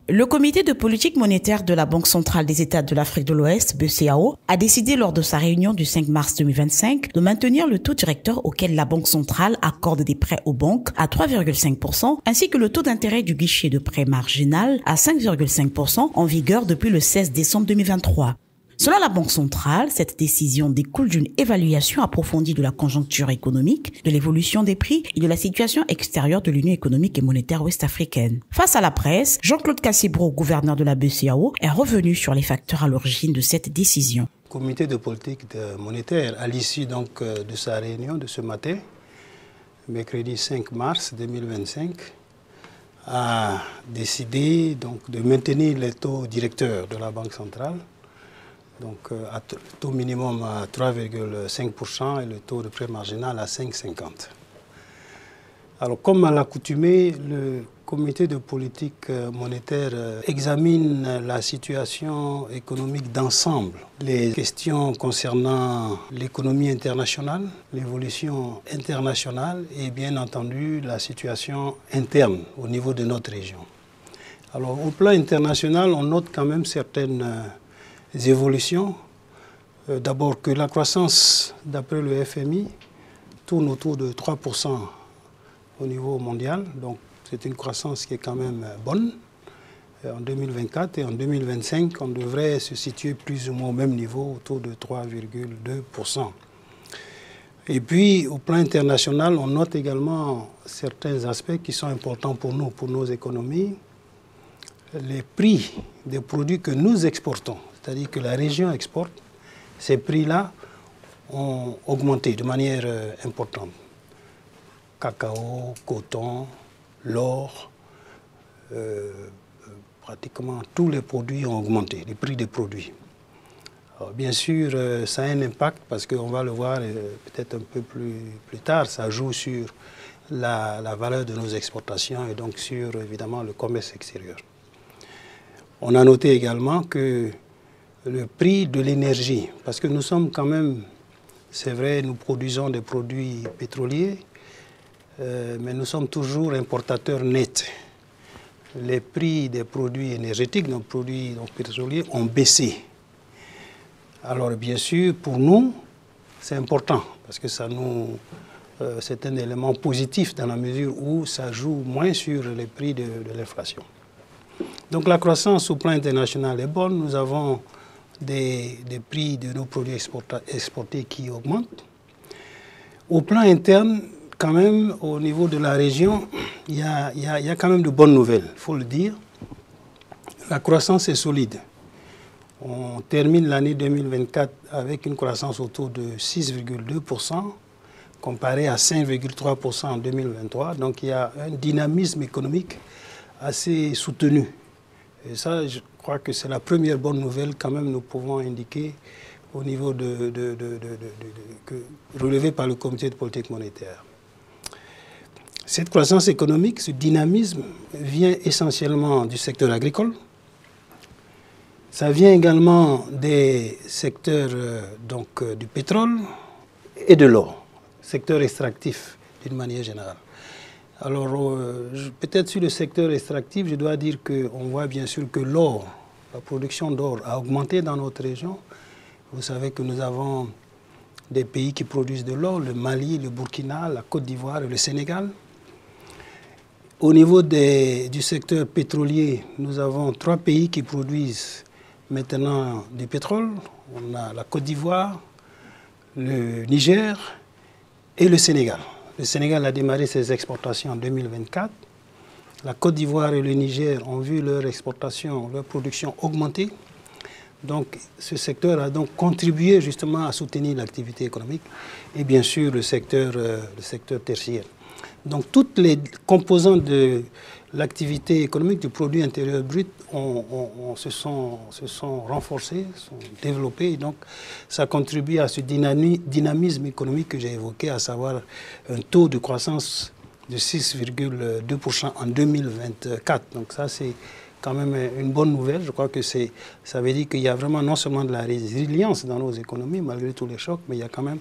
Le comité de politique monétaire de la Banque centrale des États de l'Afrique de l'Ouest, BCEAO, a décidé lors de sa réunion du 5 mars 2025 de maintenir le taux directeur auquel la Banque centrale accorde des prêts aux banques à 3,5% ainsi que le taux d'intérêt du guichet de prêt marginal à 5,5% en vigueur depuis le 16 décembre 2023. Selon la Banque centrale, cette décision découle d'une évaluation approfondie de la conjoncture économique, de l'évolution des prix et de la situation extérieure de l'Union économique et monétaire ouest-africaine. Face à la presse, Jean-Claude Cassibro, gouverneur de la BCEAO, est revenu sur les facteurs à l'origine de cette décision. Le comité de politique monétaire, à l'issue donc de sa réunion de ce matin, mercredi 5 mars 2025, a décidé donc de maintenir les taux directeurs de la Banque centrale. Donc, le taux minimum à 3,5% et le taux de prêt marginal à 5,50. Alors, comme à l'accoutumée, le comité de politique monétaire examine la situation économique d'ensemble, les questions concernant l'économie internationale, l'évolution internationale et bien entendu la situation interne au niveau de notre région. Alors, au plan international, on note quand même certaines évolutions. D'abord que la croissance, d'après le FMI, tourne autour de 3% au niveau mondial. Donc c'est une croissance qui est quand même bonne en 2024 et en 2025, on devrait se situer plus ou moins au même niveau, autour de 3,2%. Et puis au plan international, on note également certains aspects qui sont importants pour nous, pour nos économies. Les prix des produits que nous exportons, c'est-à-dire que la région exporte, ces prix-là ont augmenté de manière importante. Cacao, coton, l'or, pratiquement tous les produits ont augmenté, les prix des produits. Alors, bien sûr, ça a un impact parce qu'on va le voir peut-être un peu plus tard, ça joue sur la valeur de nos exportations et donc sur évidemment le commerce extérieur. On a noté également que le prix de l'énergie, parce que nous sommes quand même, c'est vrai, nous produisons des produits pétroliers, mais nous sommes toujours importateurs nets. Les prix des produits énergétiques, nos produits pétroliers, ont baissé. Alors bien sûr, pour nous, c'est important, parce que c'est un élément positif dans la mesure où ça joue moins sur les prix de l'inflation. Donc la croissance au plan international est bonne, nous avons des prix de nos produits exportés qui augmentent. Au plan interne, quand même, au niveau de la région, il y a quand même de bonnes nouvelles, il faut le dire. La croissance est solide. On termine l'année 2024 avec une croissance autour de 6,2%, comparé à 5,3% en 2023. Donc il y a un dynamisme économique assez soutenu. Et ça, je crois que c'est la première bonne nouvelle quand même nous pouvons indiquer au niveau relevé par le comité de politique monétaire. Cette croissance économique, ce dynamisme vient essentiellement du secteur agricole. Ça vient également des secteurs du pétrole et de l'or, secteur extractif d'une manière générale. Alors, peut-être sur le secteur extractif, je dois dire qu'on voit bien sûr que l'or, la production d'or a augmenté dans notre région. Vous savez que nous avons des pays qui produisent de l'or, le Mali, le Burkina, la Côte d'Ivoire et le Sénégal. Au niveau du secteur pétrolier, nous avons 3 pays qui produisent maintenant du pétrole. On a la Côte d'Ivoire, le Niger et le Sénégal. Le Sénégal a démarré ses exportations en 2024. La Côte d'Ivoire et le Niger ont vu leur exportation, leur production augmenter. Donc ce secteur a donc contribué justement à soutenir l'activité économique et bien sûr le secteur tertiaire. Donc toutes les composantes de l'activité économique du produit intérieur brut se sont renforcées, sont développées. Et donc ça contribue à ce dynamisme économique que j'ai évoqué, à savoir un taux de croissance de 6,2% en 2024. Donc ça c'est quand même une bonne nouvelle. Je crois que ça veut dire qu'il y a vraiment non seulement de la résilience dans nos économies malgré tous les chocs, mais il y a quand même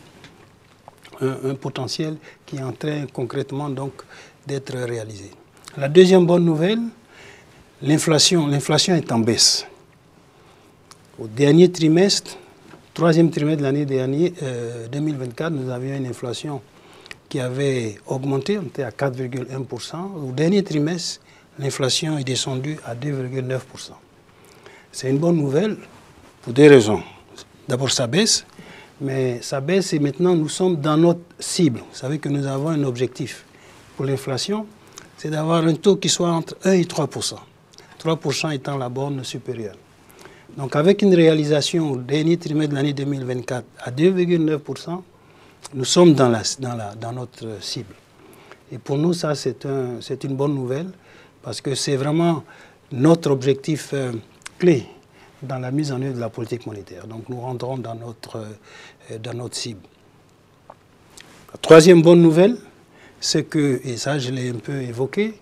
un potentiel qui est en train concrètement donc d'être réalisé. La deuxième bonne nouvelle, l'inflation est en baisse. Au dernier trimestre, troisième trimestre de l'année dernière, 2024, nous avions une inflation qui avait augmenté, on était à 4,1%. Au dernier trimestre, l'inflation est descendue à 2,9%. C'est une bonne nouvelle pour deux raisons. D'abord, ça baisse, mais ça baisse et maintenant nous sommes dans notre cible. Vous savez que nous avons un objectif pour l'inflation, c'est d'avoir un taux qui soit entre 1 et 3%. 3% étant la borne supérieure. Donc avec une réalisation au dernier trimestre de l'année 2024 à 2,9%, nous sommes dans notre cible. Et pour nous, ça, c'est une bonne nouvelle parce que c'est vraiment notre objectif clé dans la mise en œuvre de la politique monétaire. Donc nous rentrons dans notre cible. La troisième bonne nouvelle, c'est que, et ça je l'ai un peu évoqué,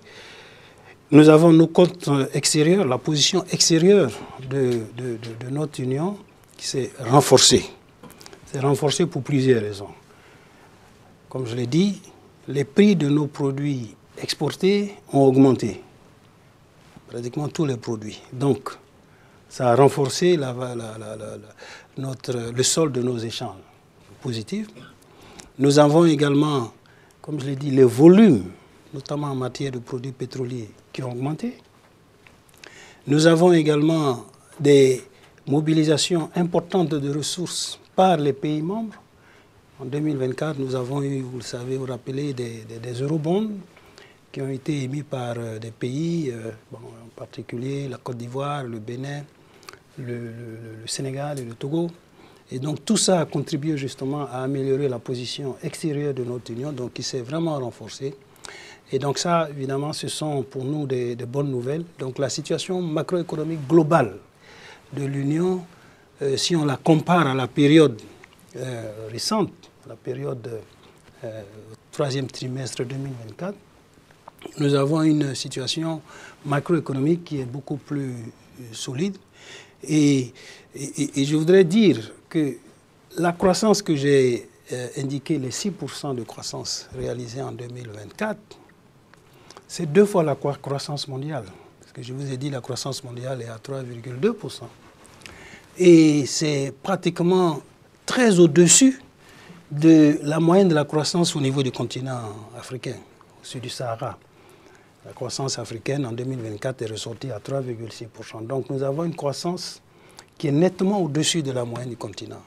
nous avons nos comptes extérieurs, la position extérieure de notre Union qui s'est renforcée. C'est renforcée pour plusieurs raisons. Comme je l'ai dit, les prix de nos produits exportés ont augmenté. Pratiquement tous les produits. Donc, ça a renforcé le solde de nos échanges positifs. Nous avons également, comme je l'ai dit, les volumes, notamment en matière de produits pétroliers, qui ont augmenté. Nous avons également des mobilisations importantes de ressources par les pays membres. En 2024, nous avons eu, vous le savez, vous rappelez, des eurobonds qui ont été émis par des pays, en particulier la Côte d'Ivoire, le Bénin, le Sénégal et le Togo. Et donc tout ça a contribué justement à améliorer la position extérieure de notre Union, donc qui s'est vraiment renforcée. Et donc ça, évidemment, ce sont pour nous des bonnes nouvelles. Donc la situation macroéconomique globale de l'Union, si on la compare à la période récente, la période troisième trimestre 2024, nous avons une situation macroéconomique qui est beaucoup plus solide. Et je voudrais dire que la croissance que j'ai indiquée, les 6% de croissance réalisée en 2024, c'est 2 fois la croissance mondiale. Parce que je vous ai dit, la croissance mondiale est à 3,2%. Et c'est pratiquement très au-dessus de la moyenne de la croissance au niveau du continent africain, au sud du Sahara. La croissance africaine en 2024 est ressortie à 3,6%. Donc nous avons une croissance qui est nettement au-dessus de la moyenne du continent.